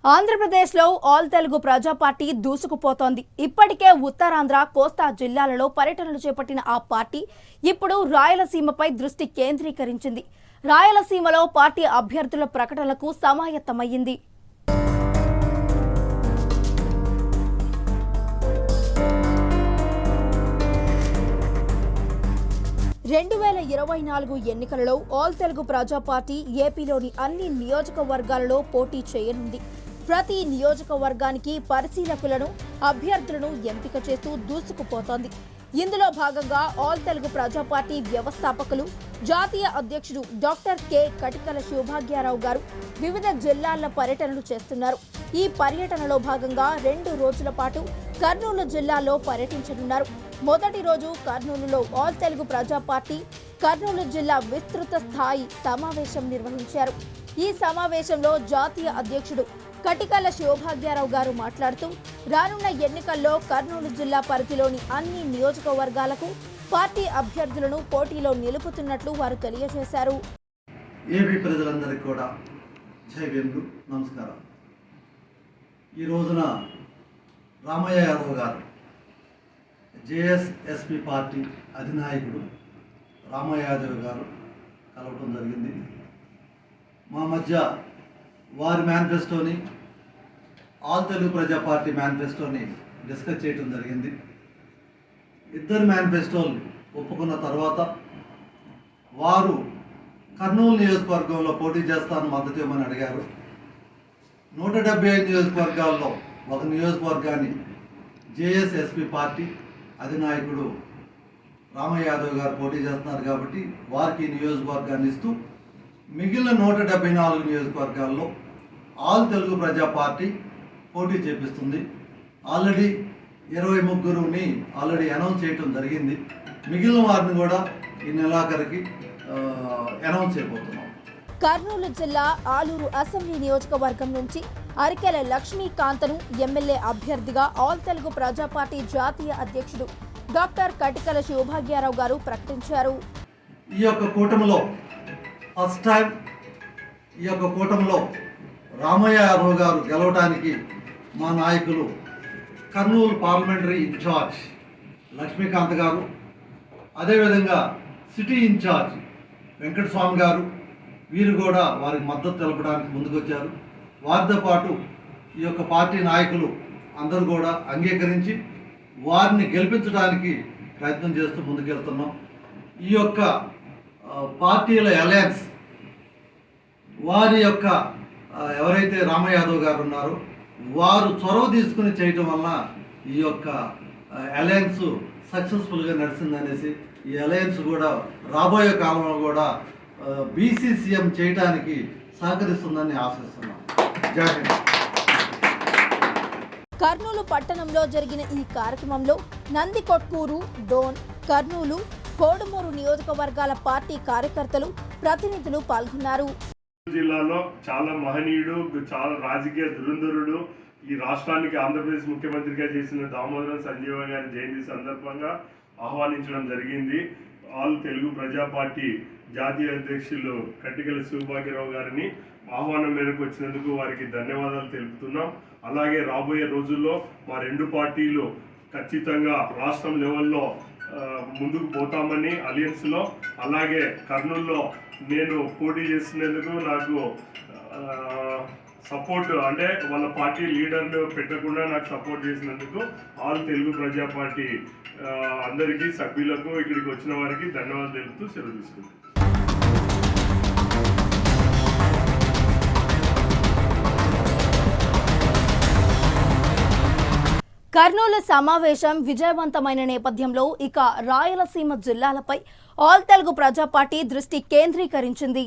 ఆంధ్రప్రదేశ్లో ఆల్ తెలుగు ప్రజా పార్టీ దూసుకుపోతోంది. ఇప్పటికే ఉత్తరాంధ్ర, కోస్తా జిల్లాలలో పర్యటనలు చేపట్టిన ఆ పార్టీ ఇప్పుడు రాయలసీమపై దృష్టి కేంద్రీకరించింది. రాయలసీమలో పార్టీ అభ్యర్థుల ప్రకటనలకు సమాయత్తమయ్యింది. 2024 ఎన్నికలలో ఆల్ తెలుగు ప్రజా పార్టీ ఏపీలోని అన్ని నియోజకవర్గాలలో పోటీ చేయనుంది. ప్రతి నియోజకవర్గానికి పరిశీలకులను, అభ్యర్థులను ఎంపిక చేస్తూ దూసుకుపోతోంది. ఇందులో భాగంగా ఆల్ తెలుగు ప్రజా పార్టీ వ్యవస్థాపకులు, జాతీయ అధ్యక్షుడు డాక్టర్ కె కటికల శివభాగ్యారావు గారు వివిధ జిల్లాల పర్యటనలు చేస్తున్నారు. ఈ పర్యటనలో భాగంగా 2 రోజుల పాటు కర్నూలు జిల్లాలో పర్యటించనున్నారు. మొదటి రోజు కర్నూలులో ఆల్ తెలుగు ప్రజా పార్టీ కర్నూలు జిల్లా విస్తృత స్థాయి సమావేశం నిర్వహించారు. ఈ సమావేశంలో జాతీయ అధ్యక్షుడు కటికల శివభాగ్యారావు గారు మాట్లాడుతూ, రానున్న ఎన్నికల్లో కర్నూలు జిల్లా పరిధిలోని అన్ని నియోజకవర్గాలకు పార్టీ అభ్యర్థులను పోటీలో నిలుపుతున్నట్లు వారు తెలియజేశారు. ఏపీ ప్రజలందరికీ కూడా జై భీమ్, నమస్కారం. ఈ రోజున రామయ్య యాదవ్ గారు జేఎస్ఎస్పీ పార్టీ అధినాయకుడు రామయ్య యాదవ్ గారు కలవటం జరిగింది. మా మధ్య వారి మేనిఫెస్టోని, ఆల్ తెలుగు ప్రజా పార్టీ మేనిఫెస్టోని డిస్కస్ చేయడం జరిగింది. ఇద్దరు మేనిఫెస్టోలు ఒప్పుకున్న తర్వాత వారు కర్నూలు నియోజకవర్గంలో పోటీ చేస్తానని మద్దతు ఇవ్వమని అడిగారు. 175 నియోజకవర్గాల్లో ఒక నియోజకవర్గాన్ని జేఎస్ఎస్పీ పార్టీ అధినాయకుడు రామయ్య యాదవ్ గారు పోటీ చేస్తున్నారు కాబట్టి వారికి నియోజకవర్గాన్ని ఇస్తూ మిగిలిన 174 నియోజకవర్గాల్లో ఆల్ తెలుగు ప్రజా పార్టీ పోటీ చేపిస్తుంది. ఆల్రెడీ 23 ఆల్రెడీ అనౌన్స్ చేయడం జరిగింది. మిగిలిన వారిని కూడా ఈ నెలాఖరికి అనౌన్స్ చేయబోతున్నాం. కర్నూలు జిల్లా ఆలూరు అసెంబ్లీ నియోజకవర్గం నుంచి అరికెల లక్ష్మీకాంతను ఎమ్మెల్యే అభ్యర్థిగా ఆల్ తెలుగు ప్రజా పార్టీ జాతీయ అధ్యక్షుడు డాక్టర్ కటికల శివభాగ్యారావు గారు ప్రకటించారు. ఈ యొక్క కూటమిలో ఫస్ట్ టైం ఈ యొక్క కూటమిలో రామయ్య యాదవ్ గారు గెలవడానికి మా నాయకులు కర్నూలు పార్లమెంటరీ ఇన్ఛార్జ్ లక్ష్మీకాంత్ గారు, అదేవిధంగా సిటీ ఇన్ఛార్జ్ వెంకటస్వామి గారు, వీరు కూడా వారికి మద్దతు తెలపడానికి ముందుకొచ్చారు. వారితో పాటు ఈ యొక్క పార్టీ నాయకులు అందరూ కూడా అంగీకరించి వారిని గెలిపించడానికి ప్రయత్నం చేస్తూ ముందుకెళ్తున్నాం. ఈ యొక్క పార్టీల అలయన్స్ వారి యొక్క ఎవరైతే రామయ్య యాదవ్ గారు ఉన్నారో వారు చొరవ తీసుకుని చేయటం వలన ఈ యొక్క అలయన్స్ సక్సెస్ఫుల్గా నడిచిందనేసి ఈ అలయన్స్ కూడా రాబోయే కాలంలో కూడా బీసీసీఎం చేయడానికి సహకరిస్తుందని ఆశిస్తున్నాం. జై హింద్. కర్నూలు పట్టణంలో జరిగిన ఈ కార్యక్రమంలో నందికొట్కూరు, డోన్, కర్నూలు, కోడుమూరు నియోజకవర్గాల పార్టీ కార్యకర్తలు, ప్రతినిధులు పాల్గొన్నారు. జిల్లాలో చాలా మహనీయుడు, చాలా రాజకీయ దురంధరుడు, ఈ రాష్ట్రానికి ఆంధ్రప్రదేశ్ ముఖ్యమంత్రిగా చేసిన దామోదరం సంజీవ గారి జయంతి సందర్భంగా ఆహ్వానించడం జరిగింది. ఆల్ తెలుగు ప్రజా పార్టీ జాతీయ అధ్యక్షులు కటికల శివభాగ్యరావు గారిని ఆహ్వానం మేరకు వచ్చినందుకు వారికి ధన్యవాదాలు తెలుపుతున్నాం. అలాగే రాబోయే రోజుల్లో మా 2 పార్టీలు ఖచ్చితంగా రాష్ట్రం లెవెల్లో ముందుకు పోతామని అలయన్స్లో, అలాగే కర్నూలులో నేను పోటీ చేస్తున్నందుకు నాకు సపోర్ట్ అంటే వాళ్ళ పార్టీ లీడర్లు పెట్టకుండా నాకు సపోర్ట్ చేసినందుకు ఆల్ తెలుగు ప్రజా పార్టీ అందరికీ, సభ్యులకు, ఇక్కడికి వచ్చిన వారికి ధన్యవాదాలు తెలుపుతూ సెలవు తీసుకుంటాను. కర్నూలు సమావేశం విజయవంతమైన నేపథ్యంలో ఇక రాయలసీమ జిల్లాలపై ఆల్ తెలుగు ప్రజా పార్టీ దృష్టి కేంద్రీకరించింది.